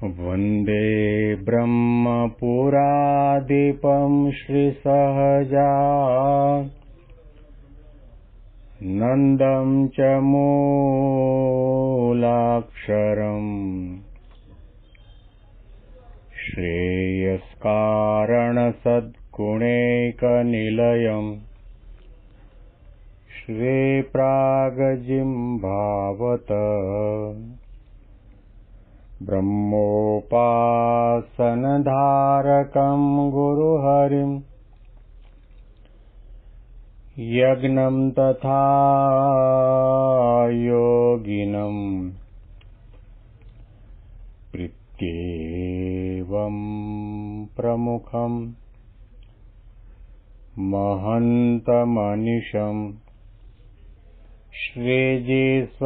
वन्दे ब्रह्मपुरादिपं श्रीसहजानन्दं च मूलाक्षरम् श्रेयस्कारणसद्गुणैकनिलयम् श्रीप्रागजिह्वावत ब्रह्मोपासनधारकं गुरुहरिं यज्ञं तथा योगिनं प्रीत्येवं प्रमुखं महन्तमनिशं श्रीजीस्वरूपं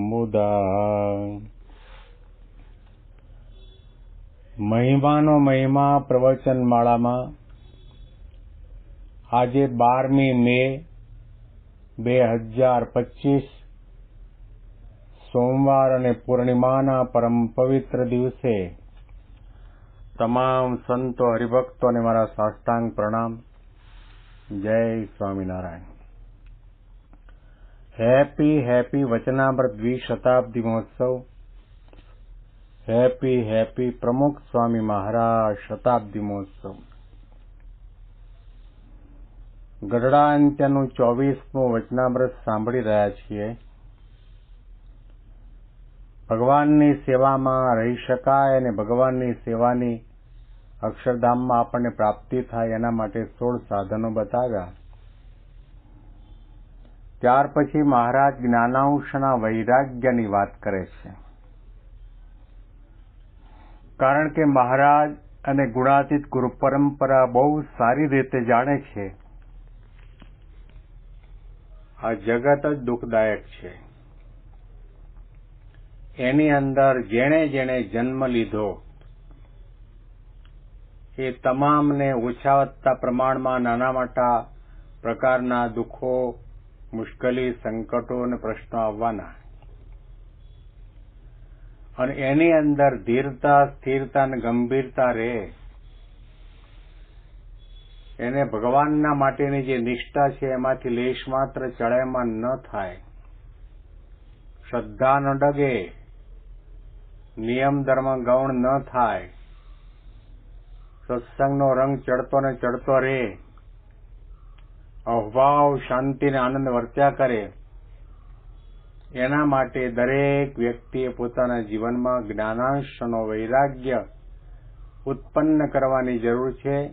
मुदा। મહિમાનો મહિમા પ્રવચનમાળામાં આજે 12મી મે 2025 સોમવાર અને પૂર્ણિમાના પરમ પવિત્ર દિવસે તમામ સંતો હરિભક્તોને મારા સાષ્ટાંગ પ્રણામ. જય સ્વામિનારાયણ. હેપી વચનામૃત દ્વિશતાબ્દી મહોત્સવ. હેપી પ્રમુખ સ્વામી મહારાજ શતાબ્દી મહોત્સવ. ગઢડા અંત્યનું 24મું વચનામૃત સાંભળી રહ્યા છીએ. ભગવાનની સેવામાં રહી શકાય અને ભગવાનની સેવાની અક્ષરધામમાં આપણને પ્રાપ્તિ થાય એના માટે 16 સાધનો બતાવ્યા. ત્યાર પછી મહારાજ જ્ઞાનાંશના વૈરાગ્યની વાત કરે છે. કારણ કે મહારાજ અને ગુણાતીત ગુરુ પરંપરા બહુ સારી રીતે જાણે છે આ જગત જ દુઃખદાયક છે. એની અંદર જેણે જેણે જન્મ લીધો એ તમામને ઓછા વધતા પ્રમાણમાં નાના મોટા પ્રકારના દુઃખો, મુશ્કેલી, સંકટો અને પ્રશ્નો આવવાના. અને એની અંદર ધીરતા, સ્થિરતા અને ગંભીરતા રહે, એને ભગવાનના માટેની જે નિષ્ઠા છે એમાંથી લેશ માત્ર ચડાયમાન ન થાય, શ્રદ્ધા ન ડગે, નિયમ ધર્મ ગૌણ ન થાય, સત્સંગનો રંગ ચડતો ને ચડતો રહે, અભાવ શાંતિ ને આનંદ વર્ત્યા કરે, એના માટે દરેક વ્યક્તિએ પોતાના જીવનમાં જ્ઞાનાંશનો વૈરાગ્ય ઉત્પન્ન કરવાની જરૂર છે.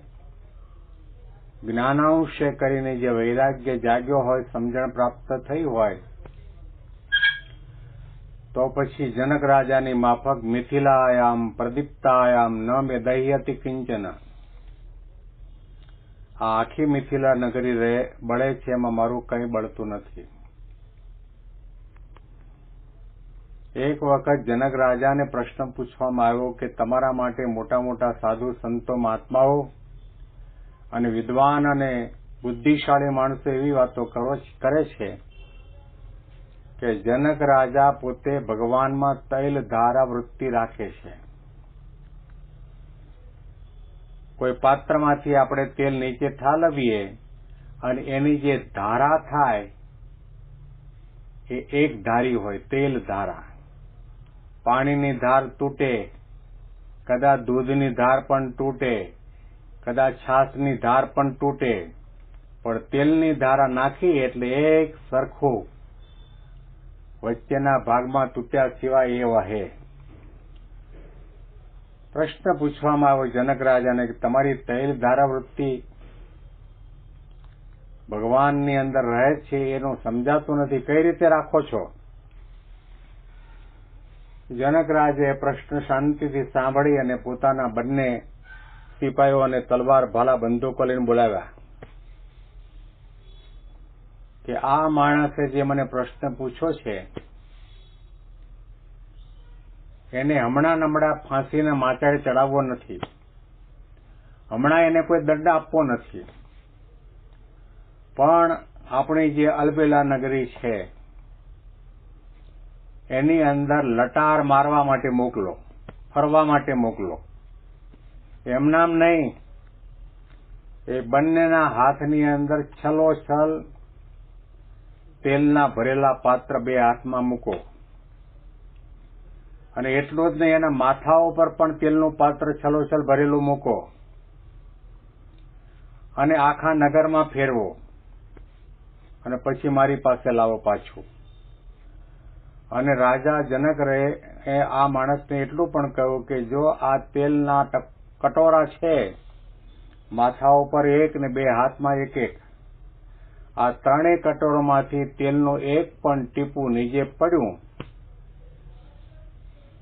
જ્ઞાનાંશે કરીને જે વૈરાગ્ય જાગ્યો હોય, સમજણ પ્રાપ્ત થઈ હોય, તો પછી જનક રાજાની માફક મિથિલાયામ પ્રદીપ્તાયામ ન મે દહ્યતિ કિંચન. આ આખી મિથિલા નગરી બળે છે, એમાં મારું કંઈ બળતું નથી. એક વખત જનક રાજાને પ્રશ્ન પૂછવામાં આવ્યો કે તમારા માટે મોટા મોટા સાધુ, સંતો, મહાત્માઓ અને વિદ્વાન અને બુદ્ધિશાળી માણસો એવી વાતો કરે છે કે જનક રાજા પોતે ભગવાનમાં તૈલ ધારા વૃત્તિ રાખે છે. કોઈ પાત્રમાંથી આપણે તેલ નીચે ઠાલવીએ અને એની જે ધારા થાય એ એક ધારી હોય, તેલ ધારા. પાણીની ધાર તૂટે, કદાચ દૂધની ધાર પણ તૂટે, કદાચ છાશની ધાર પણ તૂટે, પણ તેલની ધારા નાખી એટલે એક સરખું વચ્ચેના ભાગમાં તૂટ્યા સિવાય એ વહે. પ્રશ્ન પૂછવામાં આવ્યો જનક રાજાને કે તમારી તૈલ ધારા વૃત્તિ ભગવાનની અંદર રહે છે એનું સમજાતું નથી, કઈ રીતે રાખો છો? જનક રાજાએ પ્રશ્ન શાંતિથી સાંભળી અને પોતાના બંને સિપાહીઓ અને તલવાર, ભાલા, બંદૂકો લઈને બોલાવ્યા કે આ માણસે જે મને પ્રશ્ન પૂછ્યો છે એને હમણાં ફાંસીના માચાડે ચડાવવો નથી, હમણાં એને કોઈ દંડ આપવો નથી, પણ આપણી જે અલબેલા નગરી છે એની અંદર લટાર મારવા માટે મોકલો, ફરવા માટે મોકલો. એમનામ નહીં, એ બંનેના હાથની અંદર છલોછલ તેલના ભરેલા પાત્ર બે હાથમાં મૂકો. અને એટલું જ નહીં, એના માથા ઉપર પણ તેલનું પાત્ર છલોછલ ભરેલું મૂકો અને આખા નગરમાં ફેરવો અને પછી મારી પાસે લાવો પાછું. અને રાજા જનક રહે એ આ માણસને એટલું પણ કહ્યું કે જો આ તેલના કટોરા છે, માથા ઉપર એક ને બે હાથમાં એક એક, આ ત્રણેય કટોરામાંથી તેલનું એક પણ ટીપું નીચે પડ્યું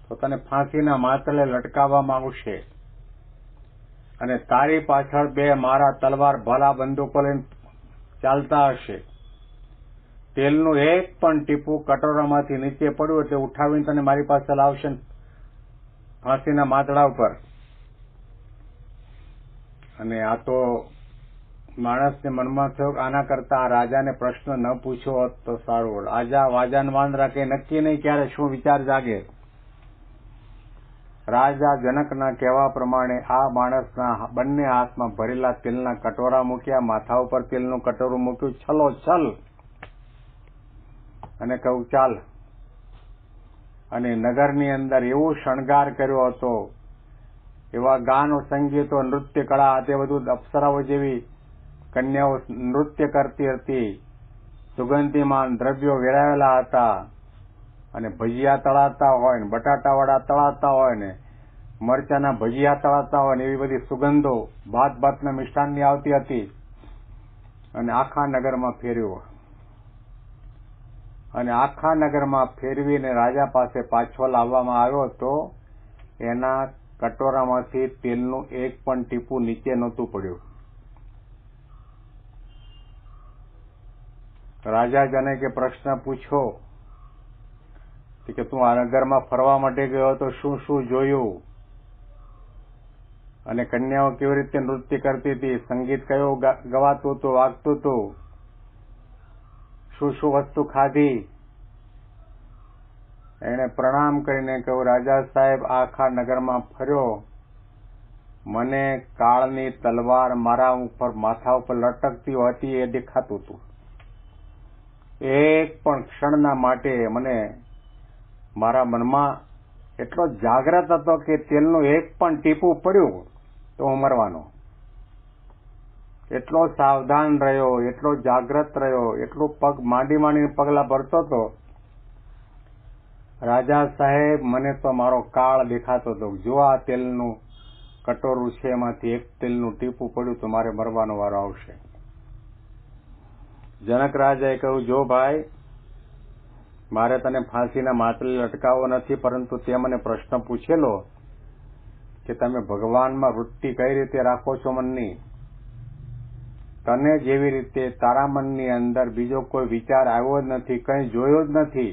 તો તને ફાંસીના માટલે લટકાવવામાં આવશે. અને તારી પાછળ બે મારા તલવાર ભલા બંદૂકો લઈને ચાલતા હશે. તેલનું એક પણ ટીપું કટોરામાંથી નીચે પડ્યું એટલે ઉઠાવીને તને મારી પાસે લાવશે ફાંસીના માટલા ઉપર. અને આ તો માણસને મનમાં થયો કે આના કરતા આ રાજાને પ્રશ્ન ન પૂછ્યો હોત તો સારું. આજા વાજાન વાંદરા કે નક્કી નહીં ક્યારે શું વિચાર જાગે. રાજા જનકના કહેવા પ્રમાણે આ માણસના બંને હાથમાં ભરેલા તેલના કટોરા મૂક્યા, માથા ઉપર તેલનું કટોરું મૂક્યું, છલોછલ, અને કહ્યું ચાલ. અને નગરની અંદર એવો શણગાર કર્યો હતો, એવા ગાનો, સંગીતો, નૃત્ય કળા, તે બધું અપ્સરાઓ જેવી કન્યાઓ નૃત્ય કરતી હતી. સુગંધીમાન દ્રવ્યો વેરાયેલા હતા. અને ભજીયા તળાતા હોય ને બટાટાવાળા તળાતા હોય ને મરચાના ભજીયા તળાતા હોય ને એવી બધી સુગંધો ભાત ભાતના મિષ્ટાનની આવતી હતી. અને આખા નગરમાં ફેરવ્યો. અને આખા નગરમાં ફેરવીને રાજા પાસે પાછો લાવવામાં આવ્યો તો એના કટોરામાંથી તેલનું એક પણ ટીપું નીચે નહોતું પડ્યું. રાજા જનકે પ્રશ્ન પૂછ્યો કે તું આ નગરમાં ફરવા માટે ગયો તો શું શું જોયું, અને કન્યાઓ કેવી રીતે નૃત્ય કરતી હતી, સંગીત કયું ગવાતું હતું, વાગતું હતું, શું શું વસ્તુ ખાધી. એને પ્રણામ કરીને કહ્યું, રાજા સાહેબ આખા નગરમાં ફર્યો, મને કાળની તલવાર મારા ઉપર માથા ઉપર લટકતી હતી એ દેખાતું હતું. એક પણ ક્ષણના માટે મને મારા મનમાં એટલો જાગ્રત હતો કે તેલનું એક પણ ટીપું પડ્યું તો હું મરવાનો. એટલો સાવધાન રહ્યો, એટલો જાગ્રત રહ્યો, એટલું પગ માંડીને પગલા ભરતો હતો. રાજા સાહેબ મને તો મારો કાળ દેખાતો હતો. જો આ તેલનું કટોરું છે એમાંથી એક તેલનું ટીપું પડ્યું તો મારે મરવાનો વારો આવશે. જનક રાજાએ કહ્યું, જો ભાઈ, મારે તને ફાંસીના માટલે લટકાવવો નથી, પરંતુ તે મને પ્રશ્ન પૂછેલો કે તમે ભગવાનમાં વૃત્તિ કઈ રીતે રાખો છો મનની. તને જેવી રીતે તારા મનની અંદર બીજો કોઈ વિચાર આવ્યો જ નથી, કંઈ જોયો જ નથી,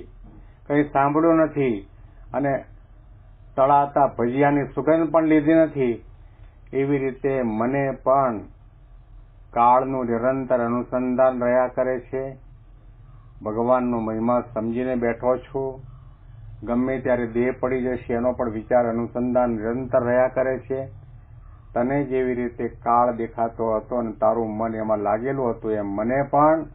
કંઈ સાંભળ્યું નથી, અને તળાતા ભજીયાની સુગંધ પણ લીધી નથી, એવી રીતે મને પણ કાળનું નિરંતર અનુસંધાન રહ્યા કરે છે. ભગવાનનો મહિમા સમજીને બેઠો છું. ગમે ત્યારે દેહ પડી જશે એનો પણ વિચાર અનુસંધાન નિરંતર રહ્યા કરે છે. તને જેવી રીતે કાળ દેખાતો હતો અને તારું મન એમાં લાગેલું હતું, એમ મને પણ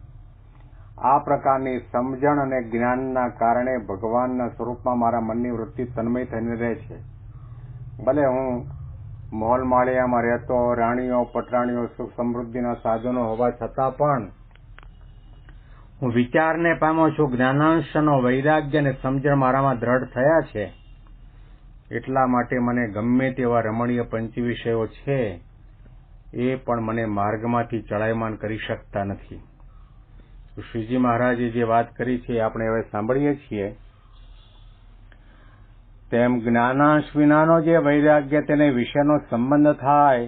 આ પ્રકારની સમજણ અને જ્ઞાનના કારણે ભગવાનના સ્વરૂપમાં મારા મનની વૃત્તિ તન્મય થઈને રહે છે. ભલે હું મહોલ માળિયામાં રહેતો, રાણીઓ પટરાણીઓ સુખ સમૃદ્ધિના સાધનો હોવા છતાં પણ હું વિચારને પામો છું. જ્ઞાનાંશનો વૈરાગ્ય અને સમજણ મારામાં દ્રઢ થયા છે. એટલા માટે મને ગમે તેવા રમણીય પંચ વિષયો છે એ પણ મને માર્ગમાંથી ચડાયમાન કરી શકતા નથી. શ્રીજી મહારાજે જે વાત કરી છે આપણે હવે સાંભળીએ છીએ તેમ જ્ઞાનાંશ વિનાનો જે વૈરાગ્ય તેને વિષયનો સંબંધ થાય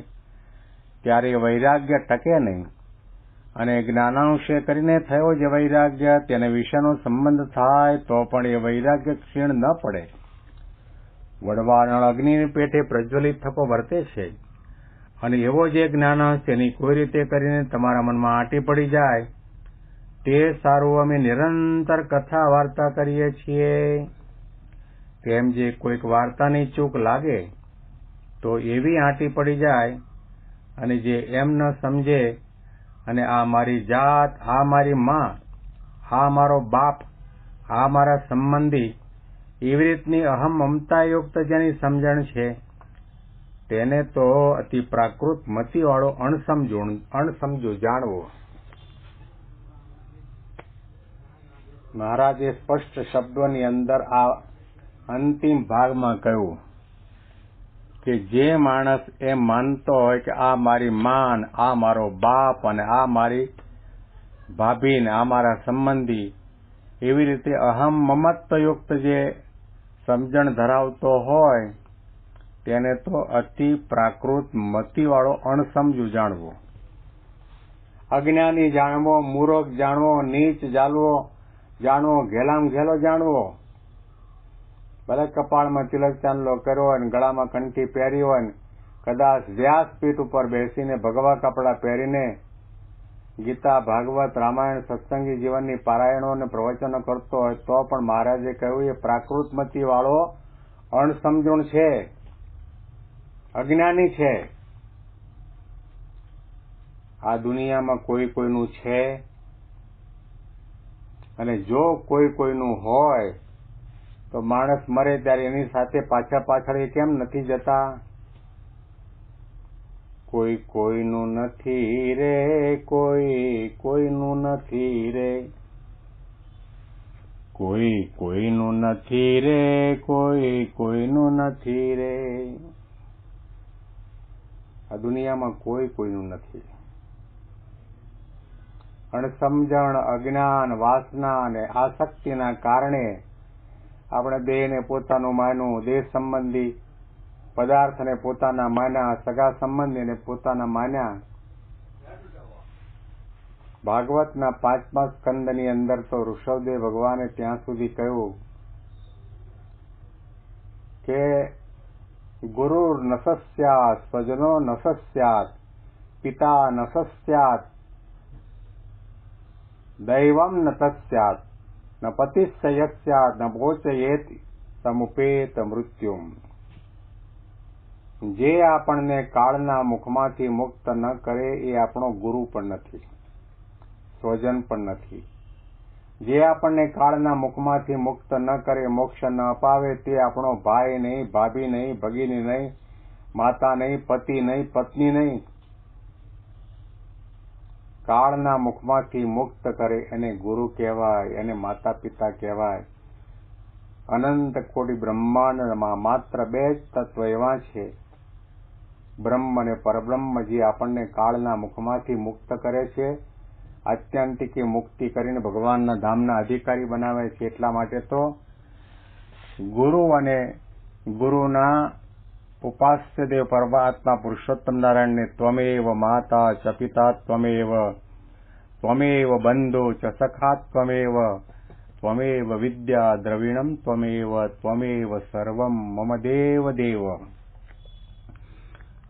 ત્યારે વૈરાગ્ય ટકે નહીં, અને જ્ઞાનાંશે કરીને થયો જે વૈરાગ્ય તેને વિષયનો સંબંધ થાય તો પણ એ વૈરાગ્ય ક્ષીણ ન પડે. વડવાનળ અગ્નિની પેઠે પ્રજ્વલિત થકો વર્તે છે, અને એવો જે જ્ઞાનાંશ તેની કોઈ રીતે કરીને તમારા મનમાં આંટી પડી જાય તે સારું અમે નિરંતર કથા વાર્તા કરીએ છીએ. તેમ જે કોઈક વાર્તાની ચૂક લાગે તો એવી આંટી પડી જાય, અને જે એમ ન સમજે અને આ મારી જાત, આ મારી માં, આ મારો બાપ, આ મારા સંબંધી, એવી રીતની અહમ મમતાયુક્ત જેની સમજણ છે તેને તો અતિ પ્રાકૃત મતિવાળો અણસમજો જાણવો. મહારાજે સ્પષ્ટ શબ્દોની અંદર આ અંતિમ ભાગમાં કહ્યું કે જે માણસ એમ માનતો હોય કે આ મારી માન, આ મારો બાપ અને આ મારી ભાભી ને આ મારા સંબંધી, એવી રીતે અહમ મમત્વયુક્ત જે સમજણ ધરાવતો હોય તેને તો અતિ પ્રાકૃત મતિવાળો અણસમજુ જાણવો. અજ્ઞાની જાણવો, મૂર્ખ જાણવો, નીચ જાણવો, ઘેલામ ઘેલો જાણવો. ભલે કપાળમાં તિલક ચાંદલો કર્યો હોય, ગળામાં કંઠી પહેરી હોય, કદાચ વ્યાસપીઠ ઉપર બેસીને ભગવા કપડા પહેરીને ગીતા, ભાગવત, રામાયણ, સત્સંગી જીવનની પારાયણો અને પ્રવચનો કરતો હોય તો પણ મહારાજે કહ્યું એ પ્રાકૃતમતિ વાળો અણસમજણ છે, અજ્ઞાની છે. આ દુનિયામાં કોઈ કોઈનું છે, અને જો કોઈ કોઈનું હોય તો માણસ મરે ત્યારે એની સાથે પાછળ એ કેમ નથી જતા? કોઈ કોઈનું નથી રે, કોઈ કોઈનું નથી રે, કોઈ કોઈનું નથી રે, કોઈ કોઈનું નથી રે. આ દુનિયામાં કોઈ કોઈનું નથી. અણસમજણ, અજ્ઞાન, વાસના અને આસક્તિના કારણે આપણે દેહને પોતાનું માન્યું, દેહ સંબંધી પદાર્થને પોતાના માન્યા, સગા સંબંધીને પોતાના માન્યા. ભાગવતના 5મા સ્કંદની અંદર તો ઋષભદેવ ભગવાને ત્યાં સુધી કહ્યું કે ગુરુ ન સસ્યાત, સ્વજનો ન સસ્યાત, પિતા ન સસ્યાત, દૈવમ ન તસ્યાત, ન પતિસ્સયસ્યાત, ન ભોચયેત સમુપેત મૃત્યુમ. જે આપણને કાળના મુખમાંથી મુક્ત ન કરે એ આપણો ગુરુ પણ નથી, સ્વજન પણ નથી. જે આપણને કાળના મુખમાંથી મુક્ત ન કરે, મોક્ષ ન અપાવે, તે આપણો ભાઈ નહીં, ભાભી નહીં, ભગીની નહીં, માતા નહીં, પતિ નહીં, પત્ની નહીં. કાળના મુખમાંથી મુક્ત કરે એને ગુરુ કહેવાય, એને માતા પિતા કહેવાય. અનંત કોટી બ્રહ્માંડમાં માત્ર 2 જ તત્વ એવા છે, બ્રહ્મ અને પરબ્રહ્મ, જે આપણને કાળના મુખમાંથી મુક્ત કરે છે, આત્યંતિકી મુક્તિ કરીને ભગવાનના ધામના અધિકારી બનાવે છે. એટલા માટે તો ગુરુ અને ગુરુના ઉપાસ્ય દેવ પરમાત્મા પુરુષોત્તમ નારાયણને ત્વમેવ માતા ચ પિતા ત્વમેવ, ત્વમેવ બંધુ ચ સખા ત્વમેવ, ત્વમેવ વિદ્યા દ્રવિણમ ત્વમેવ, ત્વમેવ સર્વમ મમ દેવ દેવ.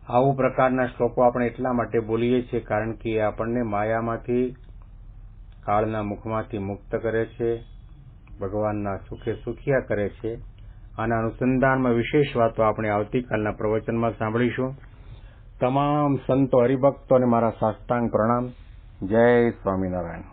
આવું પ્રકારના શ્લોકો આપણે એટલા માટે બોલીએ છીએ કારણ કે આપણને માયામાંથી, કાળના મુખમાંથી મુક્ત કરે છે, ભગવાનના સુખે સુખિયા કરે છે. આના અનુસંધાનમાં વિશેષ વાતો આપણે આવતીકાલના પ્રવચનમાં સાંભળીશું. તમામ સંતો હરિભક્તોને મારા સાષ્ટાંગ પ્રણામ. જય સ્વામિનારાયણ.